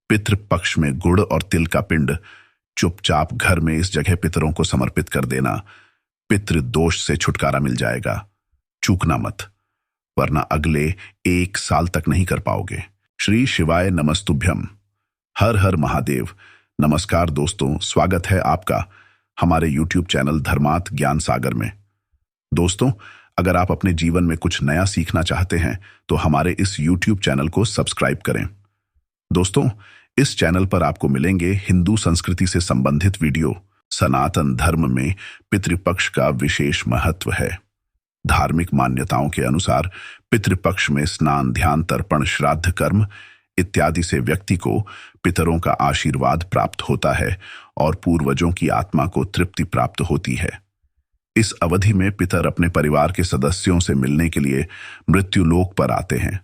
पितृपक्ष में गुड़ और तिल का पिंड चुपचाप घर में इस जगह पितरों को समर्पित कर देना। पितृ दोष से छुटकारा मिल जाएगा। चूकना मत, वरना अगले 1 साल तक नहीं कर पाओगे। श्री शिवाय नमस्तुभ्यम। हर हर महादेव। नमस्कार दोस्तों, स्वागत है आपका हमारे YouTube चैनल धर्मार्थ ज्ञान सागर में। दोस्तों, अगर आप अपने जीवन में कुछ नया सीखना चाहते हैं तो हमारे इस YouTube चैनल को सब्सक्राइब करें। दोस्तों, इस चैनल पर आपको मिलेंगे हिंदू संस्कृति से संबंधित वीडियो। सनातन धर्म में पितृपक्ष का विशेष महत्व है। धार्मिक मान्यताओं के अनुसार पितृपक्ष में स्नान, ध्यान, तर्पण, श्राद्ध कर्म इत्यादि से व्यक्ति को पितरों का आशीर्वाद प्राप्त होता है और पूर्वजों की आत्मा को तृप्ति प्राप्त होती है। इस अवधि में पितर अपने परिवार के सदस्यों से मिलने के लिए मृत्युलोक पर आते हैं।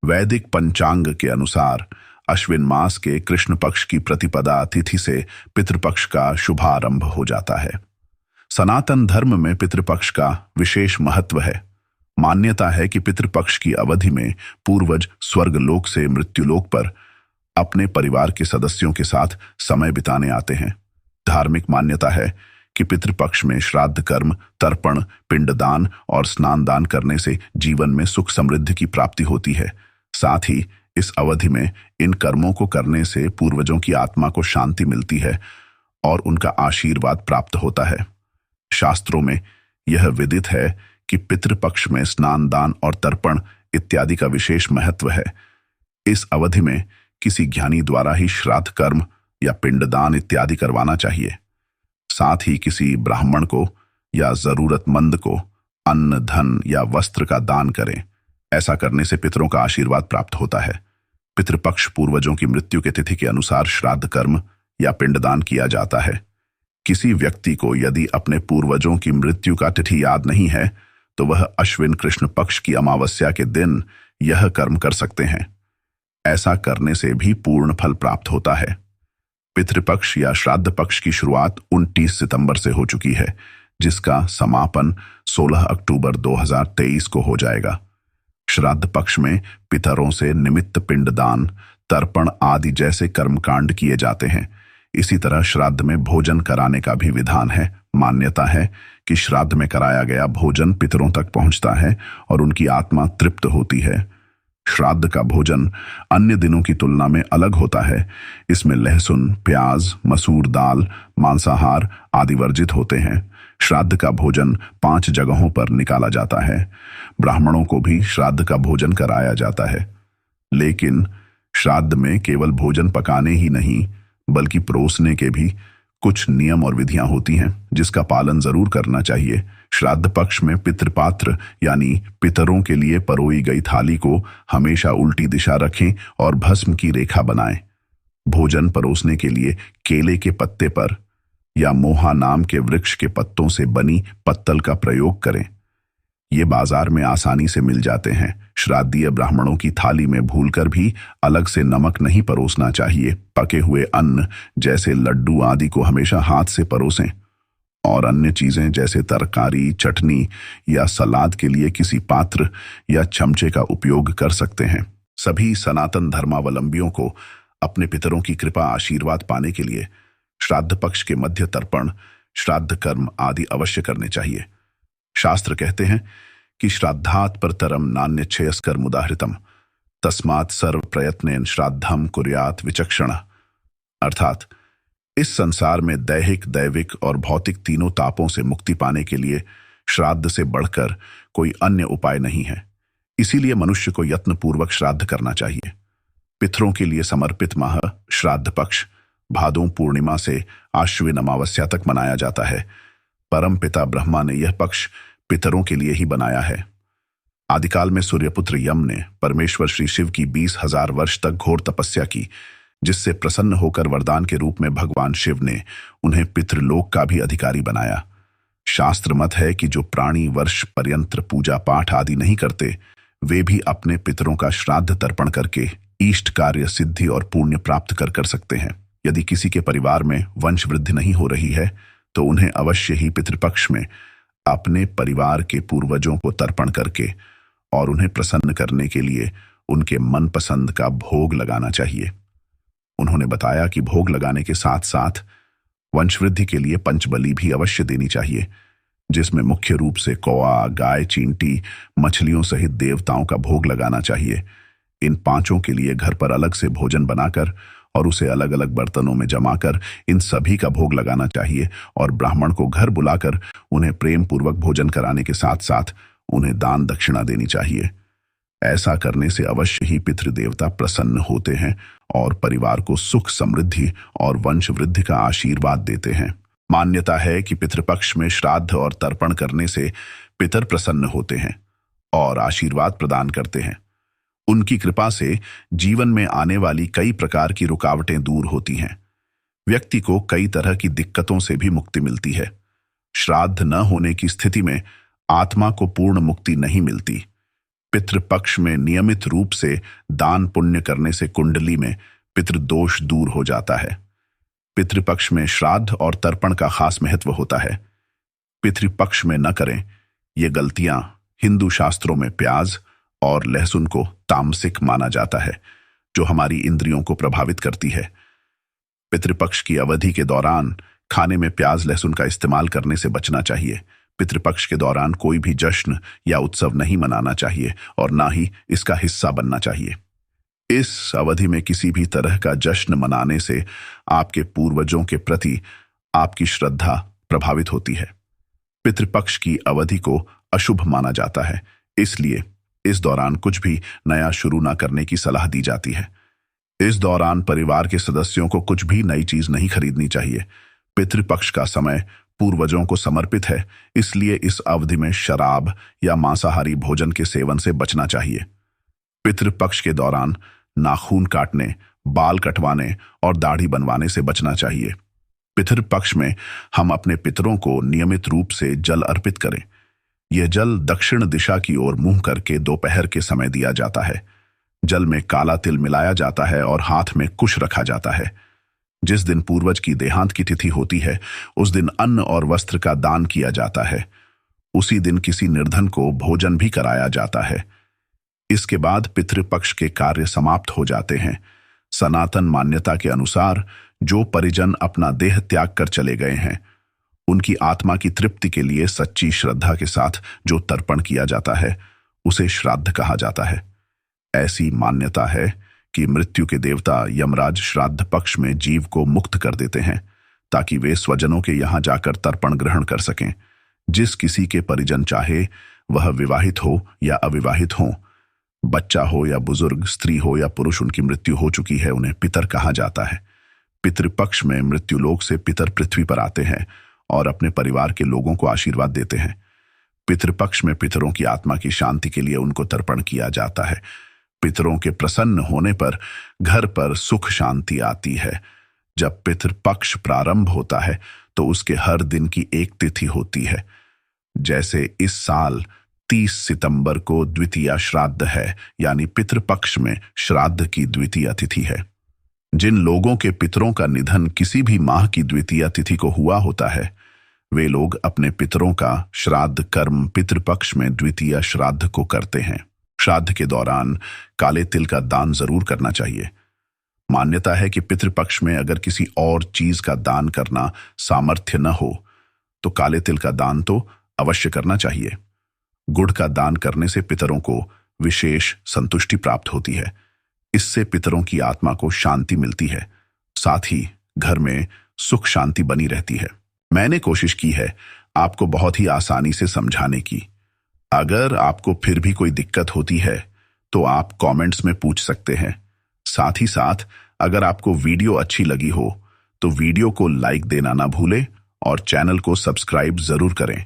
वैदिक पंचांग के अनुसार अश्विन मास के कृष्ण पक्ष की प्रतिपदा तिथि से पितृपक्ष का शुभारंभ हो जाता है। सनातन धर्म में पितृपक्ष का विशेष महत्व है। मान्यता है कि पितृपक्ष की अवधि में पूर्वज स्वर्गलोक से मृत्युलोक पर अपने परिवार के सदस्यों के साथ समय बिताने आते हैं। धार्मिक मान्यता है कि पितृपक्ष में श्राद्ध कर्म, तर्पण, पिंडदान और स्नान दान करने से जीवन में सुख समृद्धि की प्राप्ति होती है। साथ ही इस अवधि में इन कर्मों को करने से पूर्वजों की आत्मा को शांति मिलती है और उनका आशीर्वाद प्राप्त होता है। शास्त्रों में यह विदित है कि पितृपक्ष में स्नान, दान और तर्पण इत्यादि का विशेष महत्व है। इस अवधि में किसी ज्ञानी द्वारा ही श्राद्ध कर्म या पिंडदान इत्यादि करवाना चाहिए। साथ ही किसी ब्राह्मण को या जरूरतमंद को अन्न, धन या वस्त्र का दान करें। ऐसा करने से पितरों का आशीर्वाद प्राप्त होता है। पितृपक्ष पूर्वजों की मृत्यु की तिथि के अनुसार श्राद्ध कर्म या पिंडदान किया जाता है। किसी व्यक्ति को यदि अपने पूर्वजों की मृत्यु का तिथि याद नहीं है तो वह अश्विन कृष्ण पक्ष की अमावस्या के दिन यह कर्म कर सकते हैं। ऐसा करने से भी पूर्ण फल प्राप्त होता है। पितृपक्ष या श्राद्ध पक्ष की शुरुआत 29 सितंबर से हो चुकी है, जिसका समापन 16 अक्टूबर 2023 को हो जाएगा। श्राद्ध पक्ष में पितरों से निमित्त पिंडदान, तर्पण आदि जैसे कर्मकांड किए जाते हैं। इसी तरह श्राद्ध में भोजन कराने का भी विधान है। मान्यता है कि श्राद्ध में कराया गया भोजन पितरों तक पहुंचता है और उनकी आत्मा तृप्त होती है। श्राद्ध का भोजन अन्य दिनों की तुलना में अलग होता है। इसमें लहसुन, प्याज, मसूर दाल, मांसाहार आदि वर्जित होते हैं। श्राद्ध का भोजन 5 जगहों पर निकाला जाता है। ब्राह्मणों को भी श्राद्ध का भोजन कराया जाता है। लेकिन श्राद्ध में केवल भोजन पकाने ही नहीं बल्कि परोसने के भी कुछ नियम और विधियां होती हैं, जिसका पालन जरूर करना चाहिए। श्राद्ध पक्ष में पितृपात्र यानी पितरों के लिए परोई गई थाली को हमेशा उल्टी दिशा रखें और भस्म की रेखा बनाएं। भोजन परोसने के लिए केले के पत्ते पर या मोहा नाम के वृक्ष के पत्तों से बनी पत्तल का प्रयोग करें। ये बाजार में आसानी से मिल जाते हैं। श्राद्धीय ब्राह्मणों की थाली में भूलकर भी अलग से नमक नहीं परोसना चाहिए। पके हुए अन्न जैसे लड्डू आदि को हमेशा हाथ से परोसें और अन्य चीजें जैसे तरकारी, चटनी या सलाद के लिए किसी पात्र या चमचे का उपयोग कर सकते हैं। सभी सनातन धर्मावलंबियों को अपने पितरों की कृपा आशीर्वाद पाने के लिए श्राद्ध पक्ष के मध्य तर्पण, श्राद्ध कर्म आदि अवश्य करने चाहिए। शास्त्र कहते हैं कि श्राद्धात् परतरम नान्यच्छेयस्कर्मुदाहृतम तस्मात् सर्व प्रयत्नेन श्राद्धम कुर्यात् विचक्षण। अर्थात इस संसार में दैहिक, दैविक और भौतिक तीनों तापों से मुक्ति पाने के लिए श्राद्ध से बढ़कर कोई अन्य उपाय नहीं है। इसीलिए मनुष्य को यत्नपूर्वक श्राद्ध करना चाहिए। पितरों के लिए समर्पित माह श्राद्ध पक्ष भादों पूर्णिमा से आश्विन अमावस्या तक मनाया जाता है। परम पिता ब्रह्मा ने यह पक्ष पितरों के लिए ही बनाया है। आदिकाल में सूर्यपुत्र यम ने परमेश्वर श्री शिव की 20,000 वर्ष तक घोर तपस्या की, जिससे प्रसन्न होकर वरदान के रूप में भगवान शिव ने उन्हें पितृलोक का भी अधिकारी बनाया। शास्त्र मत है कि जो प्राणी वर्ष पर्यंत पूजा पाठ आदि नहीं करते, वे भी अपने पितरों का श्राद्ध तर्पण करके इष्ट कार्य सिद्धि और पुण्य प्राप्त कर सकते हैं। यदि किसी के परिवार में वंश वृद्धि नहीं हो रही है तो उन्हें अवश्य ही पितृपक्ष में अपने परिवार के पूर्वजों को तर्पण करके और उन्हें प्रसन्न करने के लिए उनके मनपसंद का भोग लगाना चाहिए। उन्होंने बताया कि भोग लगाने के साथ साथ वंशवृद्धि के लिए पंचबलि भी अवश्य देनी चाहिए, जिसमें मुख्य रूप से कौआ, गाय, चींटी, मछलियों सहित देवताओं का भोग लगाना चाहिए। इन पांचों के लिए घर पर अलग से भोजन बनाकर और उसे अलग अलग बर्तनों में जमाकर इन सभी का भोग लगाना चाहिए और ब्राह्मण को घर बुलाकर उन्हें प्रेम पूर्वक भोजन कराने के साथ साथ उन्हें दान दक्षिणा देनी चाहिए। ऐसा करने से अवश्य ही पितृदेवता प्रसन्न होते हैं और परिवार को सुख, समृद्धि और वंश वृद्धि का आशीर्वाद देते हैं। मान्यता है कि पितृपक्ष में श्राद्ध और तर्पण करने से पितर प्रसन्न होते हैं और आशीर्वाद प्रदान करते हैं। उनकी कृपा से जीवन में आने वाली कई प्रकार की रुकावटें दूर होती हैं। व्यक्ति को कई तरह की दिक्कतों से भी मुक्ति मिलती है। श्राद्ध न होने की स्थिति में आत्मा को पूर्ण मुक्ति नहीं मिलती। पितृपक्ष में नियमित रूप से दान पुण्य करने से कुंडली में पितृदोष दूर हो जाता है। पितृपक्ष में श्राद्ध और तर्पण का खास महत्व होता है। पितृपक्ष में न करें ये गलतियां हिंदू शास्त्रों में प्याज और लहसुन को तामसिक माना जाता है, जो हमारी इंद्रियों को प्रभावित करती है। पितृपक्ष की अवधि के दौरान खाने में प्याज लहसुन का इस्तेमाल करने से बचना चाहिए। पितृपक्ष के दौरान कोई भी जश्न या उत्सव नहीं मनाना चाहिए और ना ही इसका हिस्सा बनना चाहिए। इस अवधि में किसी भी तरह का जश्न मनाने से आपके पूर्वजों के प्रति आपकी श्रद्धा प्रभावित होती है। पितृपक्ष की अवधि को अशुभ माना जाता है, इसलिए इस दौरान कुछ भी नया शुरू ना करने की सलाह दी जाती है। इस दौरान परिवार के सदस्यों को कुछ भी नई चीज नहीं खरीदनी चाहिए। पितृपक्ष का समय पूर्वजों को समर्पित है, इसलिए इस अवधि में शराब या मांसाहारी भोजन के सेवन से बचना चाहिए। पितृपक्ष के दौरान नाखून काटने, बाल कटवाने और दाढ़ी बनवाने से बचना चाहिए। पितृपक्ष में हम अपने पितरों को नियमित रूप से जल अर्पित करें। यह जल दक्षिण दिशा की ओर मुंह करके दोपहर के समय दिया जाता है। जल में काला तिल मिलाया जाता है और हाथ में कुश रखा जाता है। जिस दिन पूर्वज की देहांत की तिथि होती है, उस दिन अन्न और वस्त्र का दान किया जाता है। उसी दिन किसी निर्धन को भोजन भी कराया जाता है। इसके बाद पितृपक्ष के कार्य समाप्त हो जाते हैं। सनातन मान्यता के अनुसार जो परिजन अपना देह त्याग कर चले गए हैं, उनकी आत्मा की तृप्ति के लिए सच्ची श्रद्धा के साथ जो तर्पण किया जाता है, उसे श्राद्ध कहा जाता है। ऐसी मान्यता है कि मृत्यु के देवता यमराज श्राद्ध पक्ष में जीव को मुक्त कर देते हैं, ताकि वे स्वजनों के यहां जाकर तर्पण ग्रहण कर सकें। जिस किसी के परिजन चाहे, वह विवाहित हो या अविवाहित हो, बच्चा हो या बुजुर्ग, स्त्री हो या पुरुष, उनकी मृत्यु हो चुकी है, उन्हें पितर कहा जाता है। पितृपक्ष में मृत्युलोक से पितर पृथ्वी पर आते हैं और अपने परिवार के लोगों को आशीर्वाद देते हैं। पितृपक्ष में पितरों की आत्मा की शांति के लिए उनको तर्पण किया जाता है। पितरों के प्रसन्न होने पर घर पर सुख शांति आती है। जब पितृपक्ष प्रारंभ होता है तो उसके हर दिन की एक तिथि होती है। जैसे इस साल 30 सितंबर को द्वितीया श्राद्ध है, यानी पितृपक्ष में श्राद्ध की द्वितीया तिथि है। जिन लोगों के पितरों का निधन किसी भी माह की द्वितीया तिथि को हुआ होता है, वे लोग अपने पितरों का श्राद्ध कर्म पितृपक्ष में द्वितीया श्राद्ध को करते हैं। श्राद्ध के दौरान काले तिल का दान जरूर करना चाहिए। मान्यता है कि पितृपक्ष में अगर किसी और चीज का दान करना सामर्थ्य न हो तो काले तिल का दान तो अवश्य करना चाहिए। गुड़ का दान करने से पितरों को विशेष संतुष्टि प्राप्त होती है। इससे पितरों की आत्मा को शांति मिलती है, साथ ही घर में सुख शांति बनी रहती है। मैंने कोशिश की है आपको बहुत ही आसानी से समझाने की। अगर आपको फिर भी कोई दिक्कत होती है तो आप कमेंट्स में पूछ सकते हैं। साथ ही साथ अगर आपको वीडियो अच्छी लगी हो तो वीडियो को लाइक देना ना भूलें और चैनल को सब्सक्राइब जरूर करें।